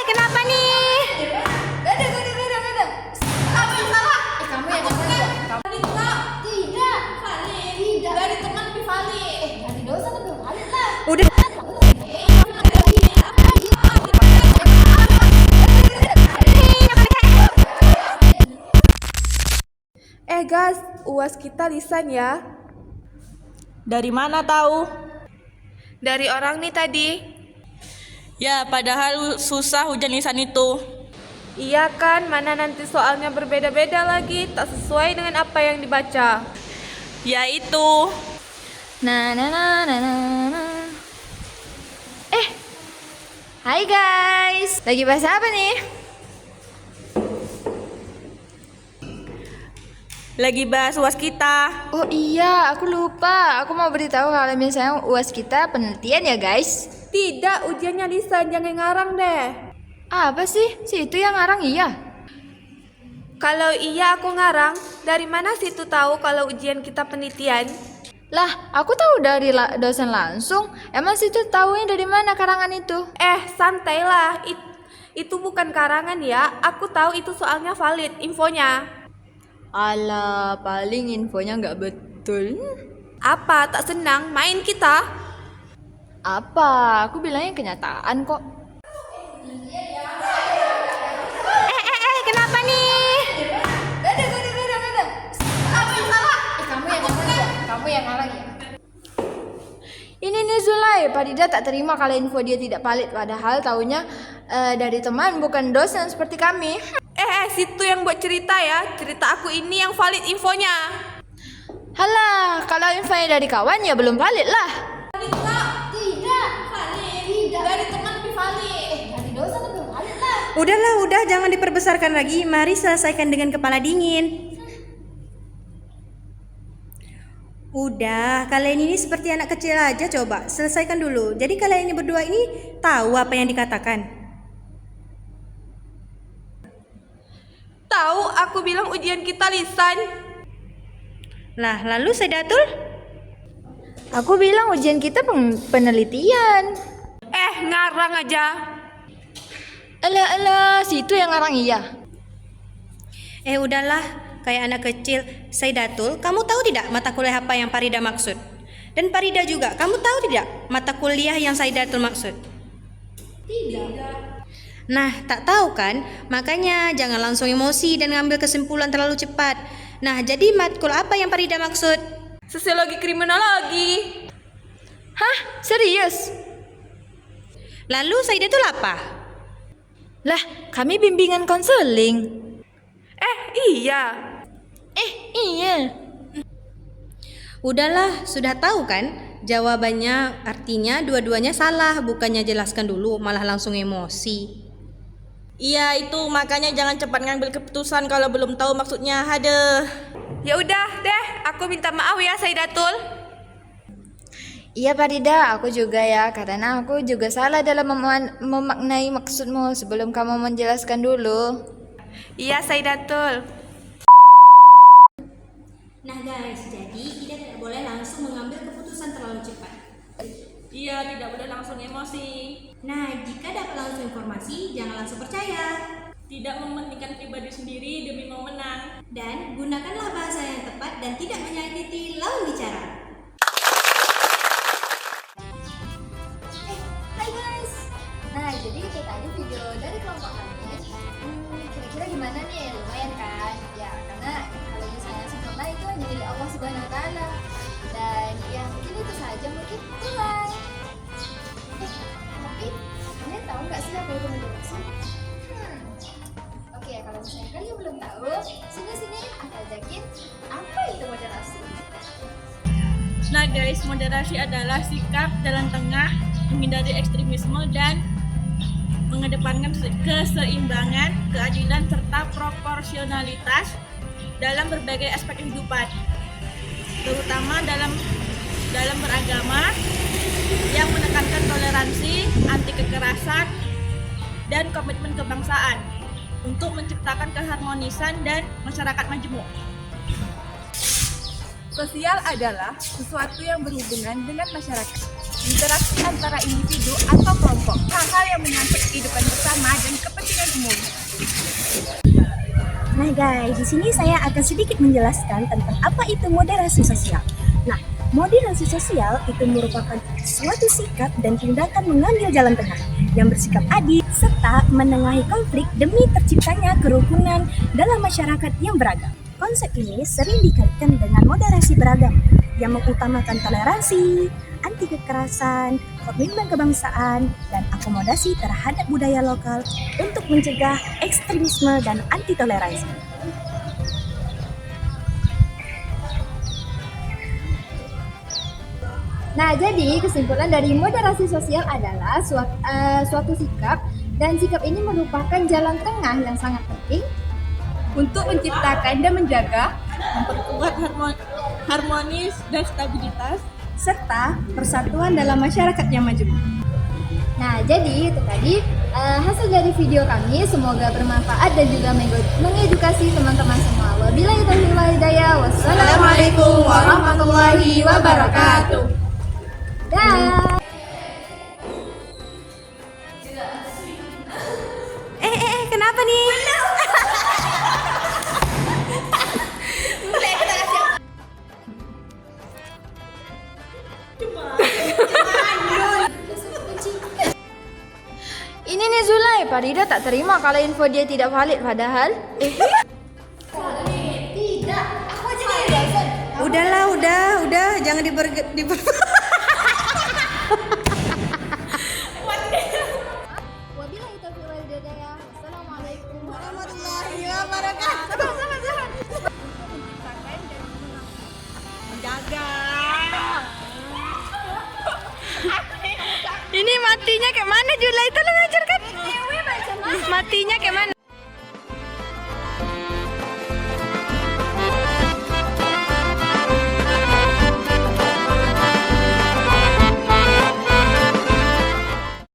Kenapa nih? Gak ada. Apa yang salah? Kamu yang ngomong ya? Kamu tidak. Valid. Tidak. Dari teman lebih valid. Dari dosa lebih valid lah. Udah. Guys, UAS kita lisan ya. Dari mana tahu? Dari orang nih tadi. Ya, padahal susah ujian lisan itu. Iya kan, mana nanti soalnya berbeda-beda lagi, tak sesuai dengan apa yang dibaca. Ya itu. Nah. Hai guys. Lagi bahas apa nih? Lagi bahas UAS kita. Oh iya, aku lupa. Aku mau beritahu kalau misalnya UAS kita penelitian ya guys. Tidak, ujiannya lisan, jangan ngarang deh. Apa sih? Si itu yang ngarang iya? Kalau iya aku ngarang, dari mana situ tahu kalau ujian kita penelitian? Lah, aku tahu dari dosen langsung. Emang situ tahunya dari mana karangan itu? Santailah, itu bukan karangan ya. Aku tahu itu soalnya valid, infonya. Alah, paling infonya nggak betul. Apa, tak senang main kita? Apa? Aku bilangnya kenyataan kok. Kenapa nih? Gak ada. Apa yang salah? Kamu yang ngomong ya? Kamu yang ngarang ya? Ini nih Zulay, Farida tak terima kalau info dia tidak valid. Padahal taunya dari teman bukan dosen seperti kami. Situ yang buat cerita ya. Cerita aku ini yang valid infonya. Halah, kalau infonya dari kawan ya belum valid lah. Tidak. Valid. Dari teman lebih valid. Dari dosen lebih valid lah. Udah, jangan diperbesarkan lagi. Mari selesaikan dengan kepala dingin. Udah, kalian ini seperti anak kecil aja, coba selesaikan dulu. Jadi kalian ini berdua ini tahu apa yang dikatakan? Tahu, aku bilang ujian kita lisan. Lah, lalu Saidatul? Aku bilang ujian kita penelitian. Ngarang aja. Alah, situ yang ngarang iya. Udahlah, kayak anak kecil. Saidatul, kamu tahu tidak mata kuliah apa yang Farida maksud? Dan Farida juga, kamu tahu tidak mata kuliah yang Saidatul maksud? Tidak. Nah, tak tahu kan? Makanya jangan langsung emosi dan ngambil kesimpulan terlalu cepat. Nah, jadi matkul apa yang Farida maksud? Sosiologi kriminologi. Hah? Serius? Lalu Saidatul apa? Lah, kami bimbingan konseling. Iya. Iya. Udahlah, sudah tahu kan? Jawabannya artinya dua-duanya salah, bukannya jelaskan dulu malah langsung emosi. Iya itu, makanya jangan cepat ngambil keputusan kalau belum tahu maksudnya. Ya udah deh, aku minta maaf ya Saidatul. Iya Farida, aku juga ya, karena aku juga salah dalam memaknai maksudmu sebelum kamu menjelaskan dulu. Iya Saidatul. Nah guys, jadi kita tidak boleh langsung mengambil keputusan terlalu cepat. Iya, tidak boleh langsung emosi. Nah, jika dapat langsung informasi, jangan langsung percaya. Tidak mementingkan pribadi sendiri demi mau menang. Dan gunakanlah bahasa yang tepat dan tidak menyakiti lawan bicara. Hai guys. Nah, jadi itu tadi video dari kelompok kami. Kira-kira gimana nih? Lumayan kan? Ya, karena kalau misalnya sempurna itu hanya dari Allah Subhanahu Wa Taala. Dan ya mungkin itu saja, mungkin mulai. Tapi kalian tahu nggak sih apa itu moderasi? Oke, kalau misalnya kalian belum tahu, sini aku ajakin apa itu moderasi. Nah guys, moderasi adalah sikap jalan tengah, menghindari ekstremisme dan mengedepankan keseimbangan, keadilan serta proporsionalitas dalam berbagai aspek kehidupan, terutama dalam beragama yang menekankan toleransi, anti kekerasan, dan komitmen kebangsaan untuk menciptakan keharmonisan dan masyarakat majemuk. Sosial adalah sesuatu yang berhubungan dengan masyarakat. Interaksi antara individu atau guys, di sini saya akan sedikit menjelaskan tentang apa itu moderasi sosial. Nah, moderasi sosial itu merupakan suatu sikap dan tindakan mengambil jalan tengah yang bersikap adil serta menengahi konflik demi terciptanya kerukunan dalam masyarakat yang beragam. Konsep ini sering dikaitkan dengan moderasi beragama yang mengutamakan toleransi, anti kekerasan, komitmen kebangsaan, dan akomodasi terhadap budaya lokal untuk mencegah ekstremisme dan anti toleransi. Nah, jadi kesimpulan dari moderasi sosial adalah suatu sikap, dan sikap ini merupakan jalan tengah yang sangat penting Untuk menciptakan dan menjaga Memperkuat harmonis dan stabilitas. Serta persatuan dalam masyarakat yang majemuk. Nah, jadi itu tadi hasil dari video kami, semoga bermanfaat dan juga mengedukasi teman-teman semua. Wabillahi taufiq wal hidayah. Wassalamualaikum warahmatullahi wabarakatuh. Dah. Kenapa nih? Ini nih Zulai, Farida tak terima kalau info dia tidak valid padahal. Tidak, aku aja nih dosen. Udahlah, udah, jangan Wabillahi taufiq wal hidayah. Wassalamualaikum Warahmatullahi wabarakatuh. Menjaga. Ini matinya kayak mana Julai? Tolong ajarkan. Matinya kayak mana?